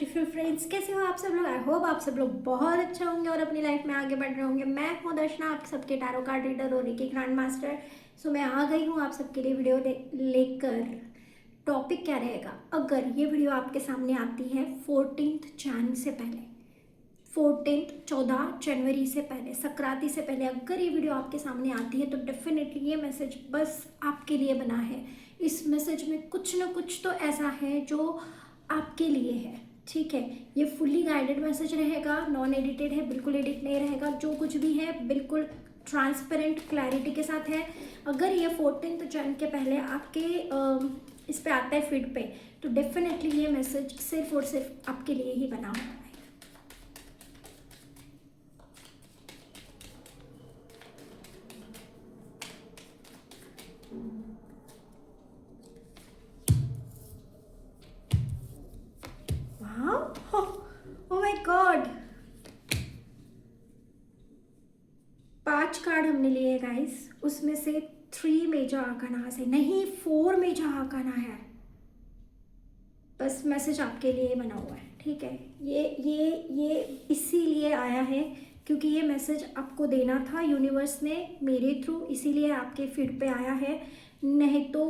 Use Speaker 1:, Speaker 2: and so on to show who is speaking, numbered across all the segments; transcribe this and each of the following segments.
Speaker 1: Beautiful friends, कैसे हो आप सब लोग। आई होप आप सब लोग बहुत अच्छे होंगे और अपनी लाइफ में आगे बढ़ रहे होंगे। मैं हूं दर्शना, आप सबके टैरो कार्ड रीडर और रेकी ग्रैंड मास्टर। सो मैं आ गई हूं आप सबके लिए वीडियो लेकर। टॉपिक क्या रहेगा, अगर ये वीडियो आपके सामने आती है 14 जन से पहले, 14 जनवरी से पहले, संक्रांति से पहले अगर ये वीडियो आपके सामने आती है तो डेफिनेटली ये मैसेज बस आपके लिए बना है। इस मैसेज में कुछ ना कुछ तो ऐसा है जो आपके लिए है, ठीक है। ये फुल्ली गाइडेड मैसेज रहेगा, नॉन एडिटेड है, बिल्कुल एडिट नहीं रहेगा। जो कुछ भी है बिल्कुल ट्रांसपेरेंट क्लैरिटी के साथ है। अगर ये 14 जन के पहले आपके इस पे आता है फीड पे, तो डेफिनेटली ये मैसेज सिर्फ और सिर्फ आपके लिए ही बना हुआ है। ओह माय गॉड, 5 कार्ड हमने लिए गाइस, उसमें से 3 मेजर आर्काना है, नहीं 4 मेजर आर्काना है। बस मैसेज आपके लिए बना हुआ है, ठीक है। ये इसीलिए आया है क्योंकि ये मैसेज आपको देना था यूनिवर्स ने मेरे थ्रू, इसीलिए आपके फीड पे आया है, नहीं तो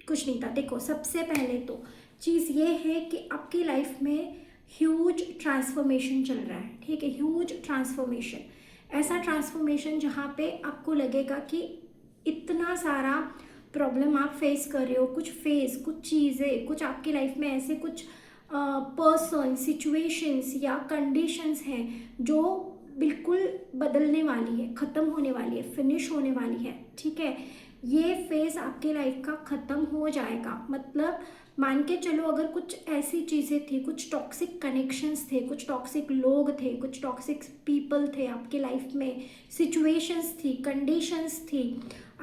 Speaker 1: कुछ नहीं था। देखो, सबसे पहले तो चीज़ ये है कि आपकी लाइफ में ह्यूज ट्रांसफॉर्मेशन चल रहा है, ठीक है। ह्यूज ट्रांसफॉर्मेशन, ऐसा ट्रांसफॉर्मेशन जहाँ पे आपको लगेगा कि इतना सारा प्रॉब्लम आप फेस कर रहे हो, कुछ चीज़ें, कुछ आपकी लाइफ में ऐसे कुछ पर्सन, सिचुएशंस या कंडीशंस हैं जो बिल्कुल बदलने वाली है, ख़त्म होने वाली है, फिनिश होने वाली है, ठीक है। ये फेज़ आपके लाइफ का ख़त्म हो जाएगा। मतलब मान के चलो, अगर कुछ ऐसी चीज़ें थी, कुछ टॉक्सिक कनेक्शंस थे, कुछ टॉक्सिक लोग थे, कुछ टॉक्सिक पीपल थे आपके लाइफ में, सिचुएशंस थी, कंडीशंस थी,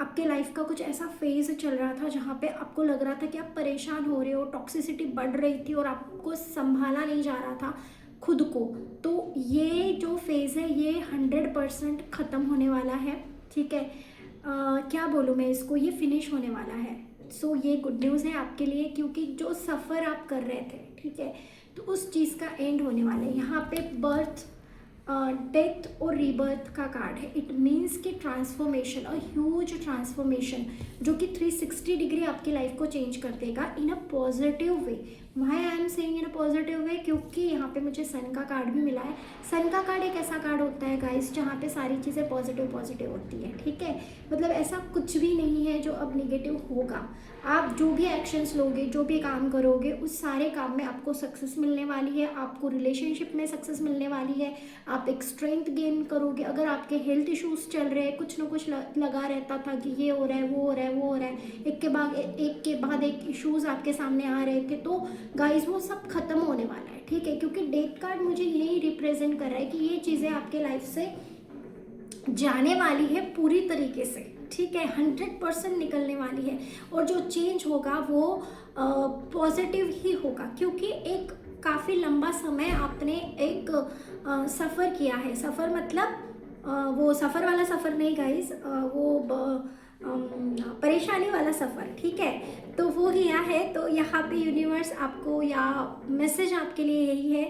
Speaker 1: आपके लाइफ का कुछ ऐसा फेज़ चल रहा था जहाँ पे आपको लग रहा था कि आप परेशान हो रहे हो, टॉक्सिसिटी बढ़ रही थी और आपको संभाला नहीं जा रहा था खुद को। तो ये जो फेज़ है ये 100% ख़त्म होने वाला है, ठीक है। क्या बोलूँ मैं इसको, ये फिनिश होने वाला है। सो ये गुड न्यूज़ है आपके लिए, क्योंकि जो सफ़र आप कर रहे थे, ठीक है, तो उस चीज़ का एंड होने वाला है। यहाँ पे बर्थ, डेथ और रीबर्थ का कार्ड है। इट मीन्स कि ट्रांसफॉर्मेशन, अ ह्यूज ट्रांसफॉर्मेशन जो कि 360 डिग्री आपकी लाइफ को चेंज कर देगा in a positive way. Why I am saying in a positive way, क्योंकि यहाँ पे मुझे सन का कार्ड भी मिला है। सन का कार्ड एक ऐसा कार्ड होता है गाइस जहाँ पे सारी चीज़ें पॉजिटिव पॉजिटिव होती है, ठीक है। मतलब ऐसा कुछ भी नहीं है जो अब निगेटिव होगा। आप जो भी एक्शंस लोगे, जो भी काम करोगे, उस सारे काम में आपको सक्सेस मिलने वाली है, आपको रिलेशनशिप में सक्सेस मिलने वाली है, आप एक स्ट्रेंथ गेन करोगे। अगर आपके हेल्थ इश्यूज चल रहे हैं, कुछ ना कुछ लगा रहता था कि ये हो रहा है, वो हो रहा है, वो हो रहा है, एक के बाद एक इश्यूज आपके सामने आ रहे थे, तो गाइस वो सब खत्म होने वाला है, ठीक है। क्योंकि डेथ कार्ड मुझे यही रिप्रेजेंट कर रहा है कि ये चीज़ें आपके लाइफ से जाने वाली है पूरी तरीके से, ठीक है। 100% निकलने वाली है और जो चेंज होगा वो पॉजिटिव ही होगा, क्योंकि एक काफ़ी लंबा समय आपने एक सफ़र किया है। सफ़र मतलब वो सफ़र वाला सफ़र नहीं गाइस, परेशानी वाला सफ़र, ठीक है। तो वो किया है। तो यहाँ पे यूनिवर्स आपको, या मैसेज आपके लिए यही है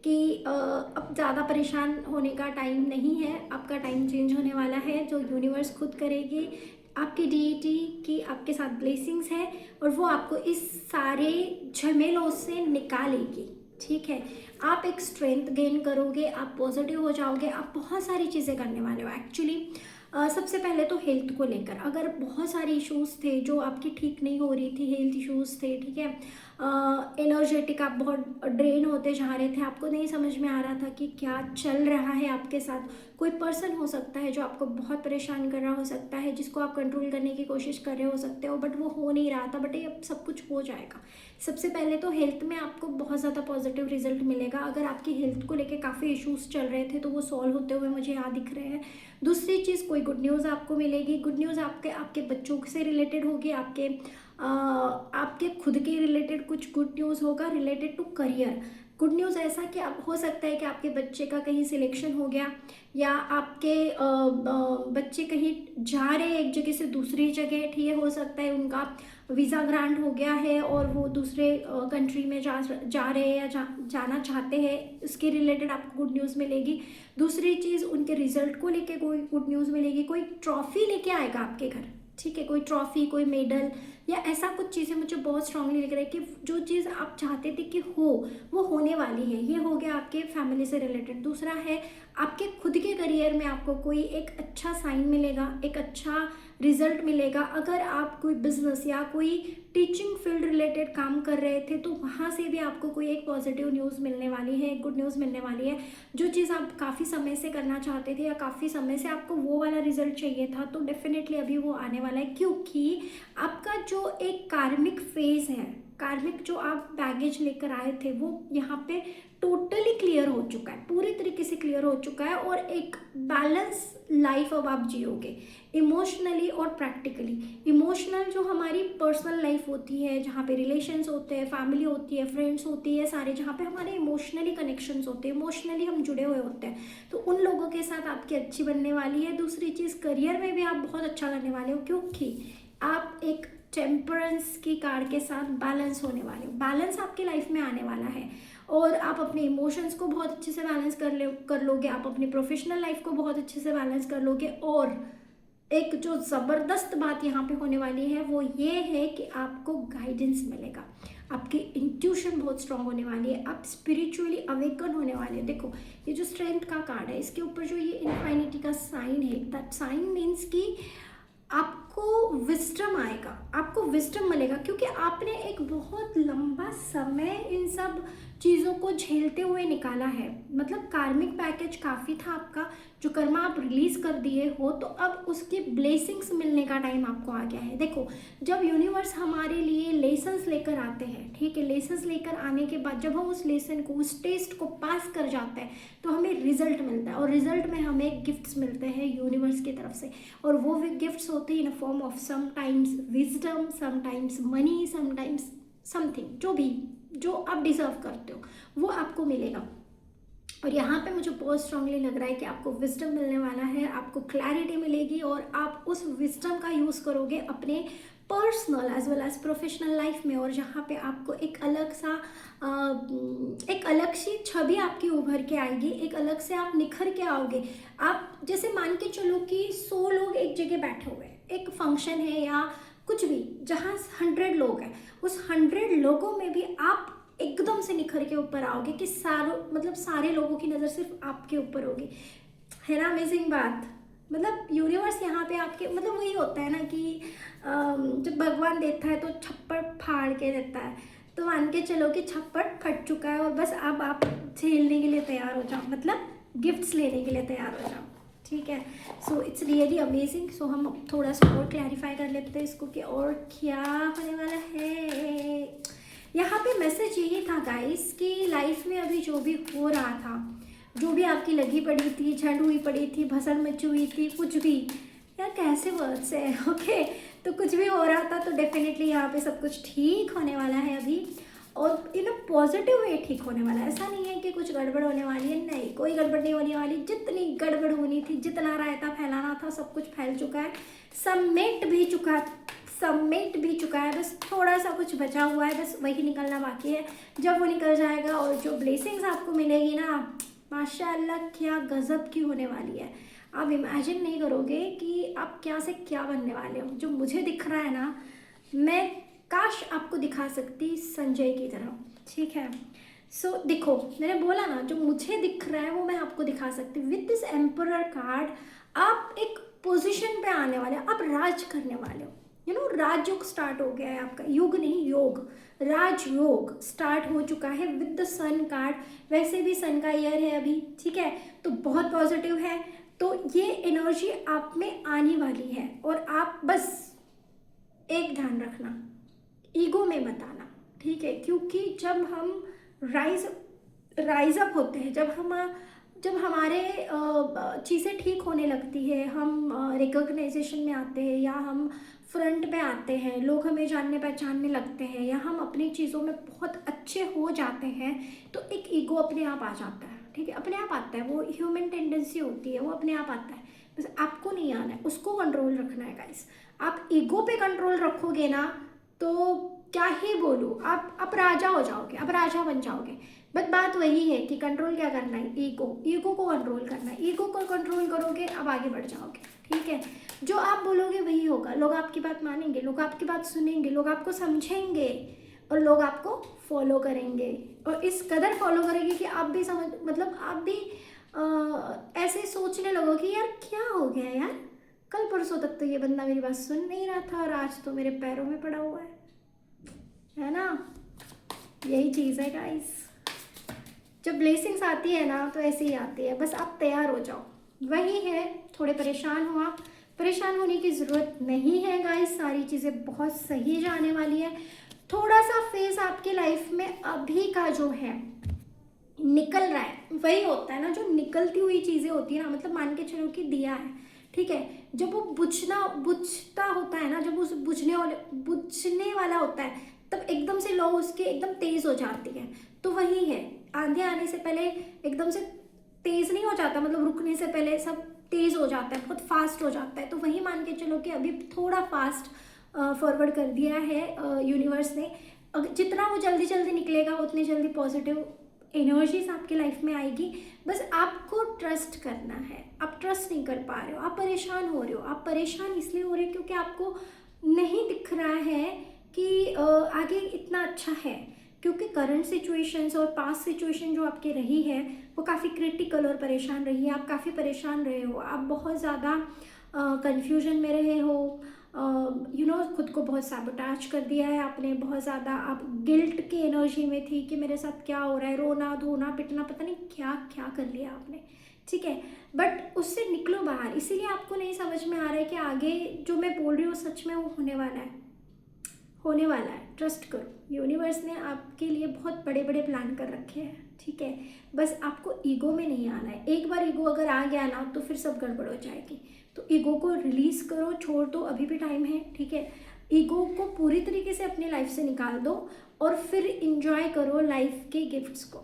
Speaker 1: कि अब ज़्यादा परेशान होने का टाइम नहीं है, आपका टाइम चेंज होने वाला है। जो यूनिवर्स खुद करेगी, आपकी डीटी की आपके साथ ब्लेसिंग्स है और वो आपको इस सारे झमेलों से निकालेगी, ठीक है। आप एक स्ट्रेंथ गेन करोगे, आप पॉजिटिव हो जाओगे, आप बहुत सारी चीज़ें करने वाले हो एक्चुअली। सबसे पहले तो हेल्थ को लेकर, अगर बहुत सारे इश्यूज़ थे जो आपकी ठीक नहीं हो रही थी, हेल्थ इश्यूज़ थे, ठीक है। एनर्जेटिक आप बहुत ड्रेन होते जा रहे थे, आपको नहीं समझ में आ रहा था कि क्या चल रहा है आपके साथ। कोई पर्सन हो सकता है जो आपको बहुत परेशान कर रहा हो सकता है, जिसको आप कंट्रोल करने की कोशिश कर रहे हो सकते हो, बट वो हो नहीं रहा था। बट ये अब सब कुछ हो जाएगा। सबसे पहले तो हेल्थ में आपको बहुत ज़्यादा पॉजिटिव रिजल्ट मिलेगा। अगर आपकी हेल्थ को लेकर काफ़ी इश्यूज़ चल रहे थे तो वो सॉल्व होते हुए मुझे यहाँ दिख रहे हैं। दूसरी चीज़, कोई गुड न्यूज़ आपको मिलेगी। गुड न्यूज़ आपके बच्चों से रिलेटेड होगी, आपके आपके खुद के रिलेटेड कुछ गुड न्यूज़ होगा related to career. Good news ऐसा कि अब हो सकता है कि आपके बच्चे का कहीं सिलेक्शन हो गया, या आपके बच्चे कहीं जा रहे हैं एक जगह से दूसरी जगह, ठीक है, हो सकता है उनका वीज़ा ग्रांट हो गया है और वो दूसरे कंट्री में जा रहे हैं या जाना चाहते हैं, इसके रिलेटेड आपको गुड न्यूज़ मिलेगी। दूसरी चीज़, उनके रिजल्ट को लेके कोई गुड न्यूज़ मिलेगी, कोई ट्रॉफी लेके आएगा आपके घर, ठीक है, कोई ट्रॉफी, कोई मेडल या ऐसा कुछ चीज़ें मुझे बहुत स्ट्रांगली लग रहा है कि जो चीज़ आप चाहते थे कि हो वो होने वाली है। ये हो गया आपके फैमिली से रिलेटेड। दूसरा है आपके खुद के करियर में आपको कोई एक अच्छा साइन मिलेगा, एक अच्छा रिजल्ट मिलेगा। अगर आप कोई बिजनेस या कोई टीचिंग फील्ड रिलेटेड काम कर रहे थे तो वहाँ से भी आपको कोई एक पॉजिटिव न्यूज़ मिलने वाली है, गुड न्यूज़ मिलने वाली है। जो चीज़ आप काफ़ी समय से करना चाहते थे या काफ़ी समय से आपको वो वाला रिजल्ट चाहिए था, तो डेफिनेटली अभी वो आने वाला है, क्योंकि आपका जो एक कार्मिक फेज है, कार्मिक जो आप बैगेज लेकर आए थे, वो यहाँ पे टोटली क्लियर हो चुका है, पूरी तरीके से क्लियर हो चुका है। और एक बैलेंस लाइफ अब आप जियोगे, इमोशनली और प्रैक्टिकली। इमोशनल जो हमारी पर्सनल लाइफ होती है, जहाँ पे रिलेशंस होते हैं, फैमिली होती है, फ्रेंड्स होती है, सारे जहाँ पे हमारे इमोशनली कनेक्शंस होते हैं, इमोशनली हम जुड़े हुए होते हैं, तो उन लोगों के साथ आपकी अच्छी बनने वाली है। दूसरी चीज़, करियर में भी आप बहुत अच्छा करने वाले हो, क्योंकि आप एक टेम्परेंस की कार्ड के साथ बैलेंस होने वाले हो। बैलेंस आपकी लाइफ में आने वाला है और आप अपने इमोशंस को बहुत अच्छे से बैलेंस कर लोगे, आप अपनी प्रोफेशनल लाइफ को बहुत अच्छे से बैलेंस कर लोगे। और एक जो ज़बरदस्त बात यहाँ पे होने वाली है वो ये है कि आपको गाइडेंस मिलेगा, आपकी इंट्यूशन बहुत स्ट्रांग होने वाली है, आप स्पिरिचुअली अवेकन होने वाले हैं। देखो, ये जो स्ट्रेंथ का कार्ड है, इसके ऊपर जो ये इनफाइनिटी का साइन है, दैट साइन मीन्स कि आपको विस्डम आएगा, आपको विस्डम मिलेगा, क्योंकि आपने एक बहुत लंबा समय इन सब चीज़ों को झेलते हुए निकाला है। मतलब कार्मिक पैकेज काफ़ी था आपका, जो कर्मा आप रिलीज कर दिए हो, तो अब उसकी ब्लेसिंग्स मिलने का टाइम आपको आ गया है। देखो, जब यूनिवर्स हमारे लिए लेसन्स लेकर आते हैं, ठीक है, लेसन्स लेकर आने के बाद जब हम उस लेसन को, उस टेस्ट को पास कर जाते हैं, तो हमें रिजल्ट मिलता है, और रिजल्ट में हमें गिफ्ट्स मिलते हैं यूनिवर्स की तरफ से। और वो गिफ्ट्स होते हैं in form of sometimes wisdom, sometimes money, sometimes something, जो आप डिजर्व करते हो वो आपको मिलेगा। और यहाँ पे मुझे बहुत स्ट्रांगली लग रहा है कि आपको विजडम मिलने वाला है, आपको क्लैरिटी मिलेगी, और आप उस विजडम का यूज़ करोगे अपने personal as well as professional life में। और जहाँ पे आपको एक अलग सी छवि आपकी उभर के आएगी, एक अलग से आप निखर के आओगे। आप जैसे मान के चलो कि 100 लोग एक जगह बैठे हुए हैं, एक फंक्शन है या कुछ भी, जहाँ 100 लोग हैं, उस 100 लोगों में भी आप एकदम से निखर के ऊपर आओगे कि सारे लोगों की नज़र सिर्फ आपके ऊपर होगी। है ना अमेजिंग बात? मतलब यूनिवर्स यहाँ पे आपके, मतलब वही होता है ना कि जब भगवान देता है तो छप्पड़ फाड़ के देता है, तो मान के चलो कि छप्पड़ फट चुका है और बस अब आप झेलने के लिए तैयार हो जाओ, मतलब गिफ्ट्स लेने के लिए तैयार हो जाओ, ठीक है। So it's really amazing. So हम थोड़ा सा और क्लैरिफाई कर लेते हैं इसको कि और क्या होने वाला है। यहाँ पे मैसेज यही था गाइस कि लाइफ में अभी जो भी हो रहा था, जो भी आपकी लगी पड़ी थी, झंड हुई पड़ी थी, भसड़ मची हुई थी, कुछ भी, यार कैसे वर्ड्स है, ओके, तो कुछ भी हो रहा था तो डेफिनेटली यहाँ पे सब कुछ ठीक होने वाला है अभी, और इन अ पॉजिटिव वे ठीक होने वाला है। ऐसा नहीं है कि कुछ गड़बड़ होने वाली है, नहीं, कोई गड़बड़ नहीं होने वाली। जितनी गड़बड़ होनी थी, जितना रायता फैलाना था, सब कुछ फैल चुका है, समेट भी चुका है, बस थोड़ा सा कुछ बचा हुआ है, बस वही निकलना बाकी है। जब वो निकल जाएगा और जो ब्लेसिंग्स आपको मिलेगी ना, माशाअल्लाह, क्या गज़ब की होने वाली है। आप इमेजिन नहीं करोगे कि आप क्या से क्या बनने वाले हो। जो मुझे दिख रहा है ना, मैं काश आपको दिखा सकती संजय की तरह, ठीक है। सो देखो, मैंने बोला ना, जो मुझे दिख रहा है वो मैं आपको दिखा सकती। विद दिस एम्परर कार्ड आप एक पोजीशन पे आने वाले हो, आप राज करने वाले हो। राजयोग स्टार्ट हो गया है आपका, युग नहीं योग, राजयोग स्टार्ट हो चुका है विद द सन कार्ड। वैसे भी सन का ईयर है अभी, ठीक है, तो बहुत पॉजिटिव है। तो ये एनर्जी आप में आने वाली है, और आप बस एक ध्यान रखना, ईगो में मत आना, ठीक है, क्योंकि जब हम राइज अप होते हैं, जब हम जब हमारे चीज़ें ठीक होने लगती है, हम रिकॉग्नाइजेशन में आते हैं या हम फ्रंट पे आते हैं, लोग हमें जानने पहचानने लगते हैं या हम अपनी चीज़ों में बहुत अच्छे हो जाते हैं, तो एक ईगो अपने आप आ जाता है। ठीक है, अपने आप आता है, वो ह्यूमन टेंडेंसी होती है, वो अपने आप आता है। बस आपको नहीं आना है, उसको कंट्रोल रखना है गाइस। आप ईगो पे कंट्रोल रखोगे ना तो क्या ही बोलूँ, आप राजा हो जाओगे, आप राजा बन जाओगे। बट बात वही है कि कंट्रोल क्या करना है, ईगो को कंट्रोल करना है। ईगो को कंट्रोल करोगे, अब आगे बढ़ जाओगे। ठीक है, जो आप बोलोगे वही होगा। लोग आपकी बात मानेंगे, लोग आपकी बात सुनेंगे, लोग आपको समझेंगे और लोग आपको फॉलो करेंगे। और इस कदर फॉलो करेंगे कि आप भी समझ, मतलब आप भी ऐसे सोचने लगो कि यार क्या हो गया यार, कल परसों तक तो ये बंदा मेरी बात सुन नहीं रहा था और आज तो मेरे पैरों में पड़ा हुआ है ना। यही चीज़ है गाइस, जब ब्लेसिंग्स आती है ना तो ऐसे ही आती है, बस आप तैयार हो जाओ। वही है, थोड़े परेशान हो आप, परेशान होने की ज़रूरत नहीं है गाइस, सारी चीज़ें बहुत सही जाने वाली है। थोड़ा सा फेज आपके लाइफ में अभी का जो है निकल रहा है, वही होता है ना, जो निकलती हुई चीज़ें होती है ना, मतलब मान के चलो कि दिया है, ठीक है, जब वो बुझता होता है ना, जब उस बुझने वाला होता है, तब एकदम से लौ उसके एकदम तेज हो जाती है। तो वही है, आंधी आने से पहले एकदम से तेज नहीं हो जाता, मतलब रुकने से पहले सब तेज हो जाता है, बहुत फास्ट हो जाता है। तो वही मान के चलो कि अभी थोड़ा फास्ट फॉरवर्ड कर दिया है यूनिवर्स ने। जितना वो जल्दी जल्दी निकलेगा उतनी जल्दी पॉजिटिव एनर्जीज आपके लाइफ में आएगी। बस आपको ट्रस्ट करना है। आप ट्रस्ट नहीं कर पा रहे हो, आप परेशान हो रहे हो। आप परेशान इसलिए हो रहे हो क्योंकि आपको नहीं दिख रहा है कि आगे इतना अच्छा है, क्योंकि करंट सिचुएशंस और पास्ट सिचुएशन जो आपकी रही है वो काफ़ी क्रिटिकल और परेशान रही है। आप काफ़ी परेशान रहे हो, आप बहुत ज़्यादा कंफ्यूजन में रहे हो, खुद को बहुत सैबोटाज कर दिया है आपने, बहुत ज़्यादा आप गिल्ट की एनर्जी में थी कि मेरे साथ क्या हो रहा है, रोना धोना पिटना, पता नहीं क्या क्या कर लिया आपने। ठीक है, बट उससे निकलो बाहर। इसीलिए आपको नहीं समझ में आ रहा है कि आगे जो मैं बोल रही हूँ सच में वो होने वाला है, होने वाला है। ट्रस्ट करो, यूनिवर्स ने आपके लिए बहुत बड़े बड़े प्लान कर रखे हैं। ठीक है, बस आपको ईगो में नहीं आना है। एक बार ईगो अगर आ गया ना तो फिर सब गड़बड़ हो जाएगी। तो ईगो को रिलीज करो, छोड़ दो, अभी भी टाइम है। ठीक है, ईगो को पूरी तरीके से अपनी लाइफ से निकाल दो और फिर इंजॉय करो लाइफ के गिफ्ट्स को।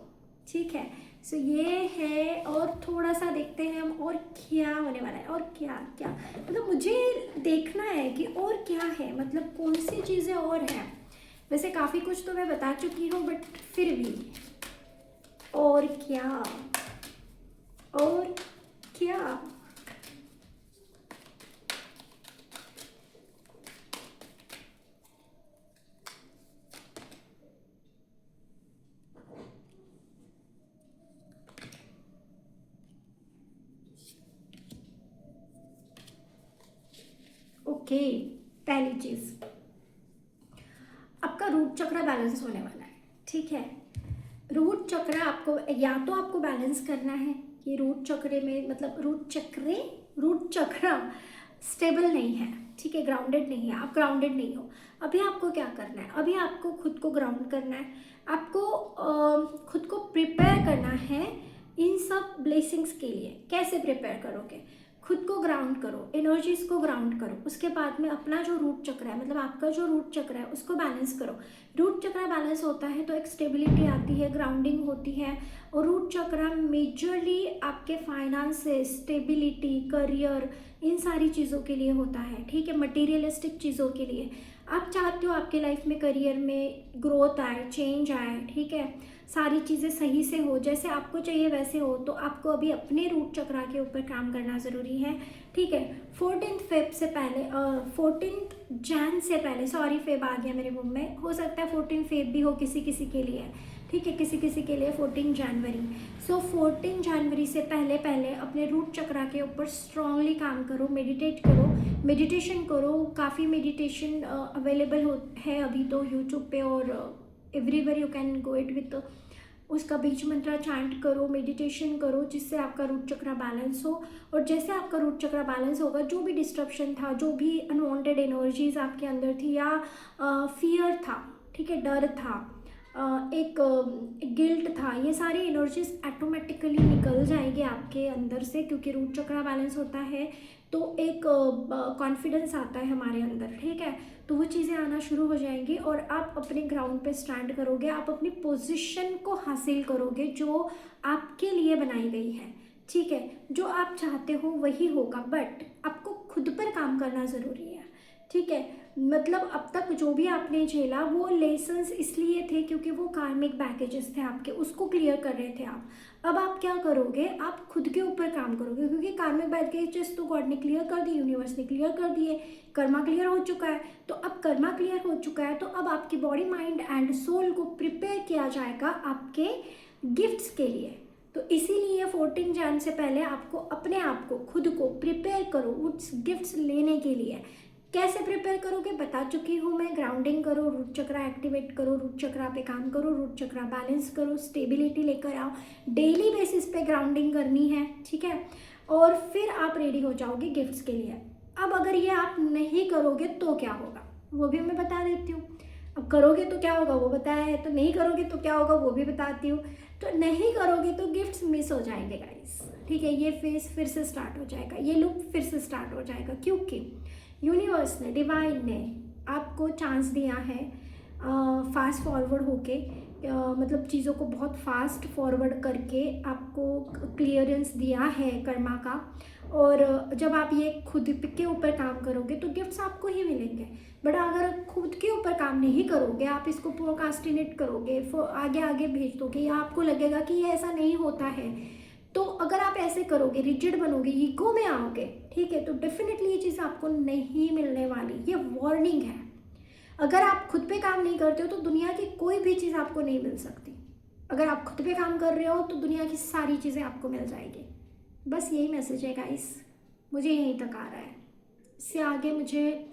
Speaker 1: ठीक है, सो ये है। और थोड़ा सा देखते हैं हम और क्या होने वाला है, और क्या क्या, मतलब मुझे देखना है कि और क्या है, मतलब कौन सी चीज़ें और हैं। वैसे काफ़ी कुछ तो मैं बता चुकी हूँ, बट फिर भी और क्या, और क्या। ओके, पहली चीज़, आपका रूट चक्र बैलेंस होने वाला है। ठीक है, रूट चक्र आपको, या तो आपको बैलेंस करना है कि रूट चक्र में, मतलब रूट चक्र स्टेबल नहीं है। ठीक है, ग्राउंडेड नहीं है, आप ग्राउंडेड नहीं हो। अभी आपको क्या करना है, अभी आपको खुद को ग्राउंड करना है। आपको खुद को प्रिपेयर करना है इन सब ब्लेसिंग्स के लिए। कैसे प्रिपेयर करोगे, खुद को ग्राउंड करो, एनर्जीज को ग्राउंड करो। उसके बाद में अपना जो रूट चक्र है, मतलब आपका जो रूट चक्र है उसको बैलेंस करो। रूट चक्र बैलेंस होता है तो एक स्टेबिलिटी आती है, ग्राउंडिंग होती है। और रूट चक्र मेजरली आपके फाइनेंसेस, स्टेबिलिटी, करियर, इन सारी चीज़ों के लिए होता है। ठीक है, मटेरियलिस्टिक चीज़ों के लिए। आप चाहते हो आपके लाइफ में, करियर में ग्रोथ आए, चेंज आए। ठीक है, सारी चीज़ें सही से हो, जैसे आपको चाहिए वैसे हो, तो आपको अभी अपने रूट चक्र के ऊपर काम करना ज़रूरी है। ठीक है, 14 फेब से पहले, 14 जैन से पहले, सॉरी फेब आ गया मेरे मुंह में, हो सकता है 14 फेब भी हो किसी किसी के लिए। ठीक है, किसी किसी के लिए 14 जनवरी। सो 14 जनवरी से पहले पहले अपने रूट चक्र के ऊपर स्ट्रांगली काम करो, मेडिटेट करो, मेडिटेशन करो। काफ़ी मेडिटेशन अवेलेबल है अभी तो यूट्यूब पे, और everywhere you can go it with. उसका बीज मंत्र चैंट करो, मेडिटेशन करो, जिससे आपका रूट चक्र बैलेंस हो। और जैसे आपका रूट चक्र बैलेंस होगा, जो भी डिस्ट्रप्शन था, जो भी अनवांटेड एनर्जीज आपके अंदर थी, या फियर था, ठीक है, डर था, एक गिल्ट था, ये सारी एनर्जीज ऑटोमेटिकली निकल जाएंगे आपके अंदर से, क्योंकि रूट चक्रा बैलेंस होता है तो एक कॉन्फिडेंस आता है हमारे अंदर, ठीक है। तो वो चीज़ें आना शुरू हो जाएंगी और आप अपने ग्राउंड पे स्टैंड करोगे, आप अपनी पोजीशन को हासिल करोगे जो आपके लिए बनाई गई है, ठीक है। जो आप चाहते हो वही होगा, बट आपको खुद पर काम करना ज़रूरी है, ठीक है। मतलब अब तक जो भी आपने झेला वो लेसन्स इसलिए थे क्योंकि वो कार्मिक बैगेजेस थे आपके, उसको क्लियर कर रहे थे आप। अब आप क्या करोगे, आप खुद के ऊपर काम करोगे, क्योंकि कार्मिक बैगेजेस तो गॉड ने क्लियर कर दिए, यूनिवर्स ने क्लियर कर दिए, कर्मा क्लियर हो चुका है। तो अब कर्मा क्लियर हो चुका है तो अब आपकी बॉडी माइंड एंड सोल को प्रिपेयर किया जाएगा आपके गिफ्ट्स के लिए। तो इसीलिए 14 जैन से पहले आपको अपने आप को, खुद को प्रिपेयर करो उस गिफ्ट्स लेने के लिए। कैसे प्रिपेयर करोगे बता चुकी हूँ मैं। ग्राउंडिंग करो, रूट चक्रा एक्टिवेट करो, रूट चक्रा पे काम करो, रूट चक्रा बैलेंस करो, स्टेबिलिटी लेकर आओ, डेली बेसिस पे ग्राउंडिंग करनी है, ठीक है। और फिर आप रेडी हो जाओगे गिफ्ट्स के लिए। अब अगर ये आप नहीं करोगे तो क्या होगा वो भी मैं बता देती हूँ। अब करोगे तो क्या होगा वो बताया है, तो नहीं करोगे तो क्या होगा वो भी बताती हूँ। तो नहीं करोगे तो गिफ्ट्स मिस हो जाएंगे गाइस, ठीक है। ये फेस फिर से स्टार्ट हो जाएगा, ये लूप फिर से स्टार्ट हो जाएगा, क्योंकि यूनिवर्स ने, डिवाइन ने आपको चांस दिया है फास्ट फॉरवर्ड होके, मतलब चीज़ों को बहुत फास्ट फॉरवर्ड करके आपको क्लियरेंस दिया है कर्मा का। और जब आप ये खुद के ऊपर काम करोगे तो गिफ्ट्स आपको ही मिलेंगे। बट अगर खुद के ऊपर काम नहीं करोगे, आप इसको प्रोकास्टिनेट करोगे, आगे आगे भेज दोगे, या आपको लगेगा कि ये ऐसा नहीं होता है, तो अगर आप ऐसे करोगे, रिजिड बनोगे, ईगो में आओगे, ठीक है, तो डेफिनेटली ये चीज़ आपको नहीं मिलने वाली। ये वार्निंग है। अगर आप खुद पे काम नहीं करते हो तो दुनिया की कोई भी चीज़ आपको नहीं मिल सकती। अगर आप खुद पे काम कर रहे हो तो दुनिया की सारी चीज़ें आपको मिल जाएगी। बस यही मैसेज है गाइस, मुझे यहीं तक आ रहा है, इससे आगे मुझे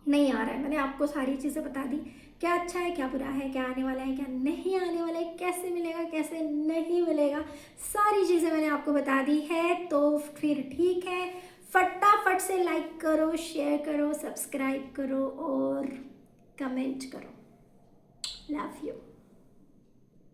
Speaker 1: नहीं आ रहा है। मैंने आपको सारी चीज़ें बता दी, क्या अच्छा है, क्या बुरा है, क्या आने वाला है, क्या नहीं आने वाला है, कैसे मिलेगा, कैसे नहीं मिलेगा, सारी चीज़ें मैंने आपको बता दी है। तो फिर ठीक है, फटाफट से लाइक करो, शेयर करो, सब्सक्राइब करो और कमेंट करो। Love you.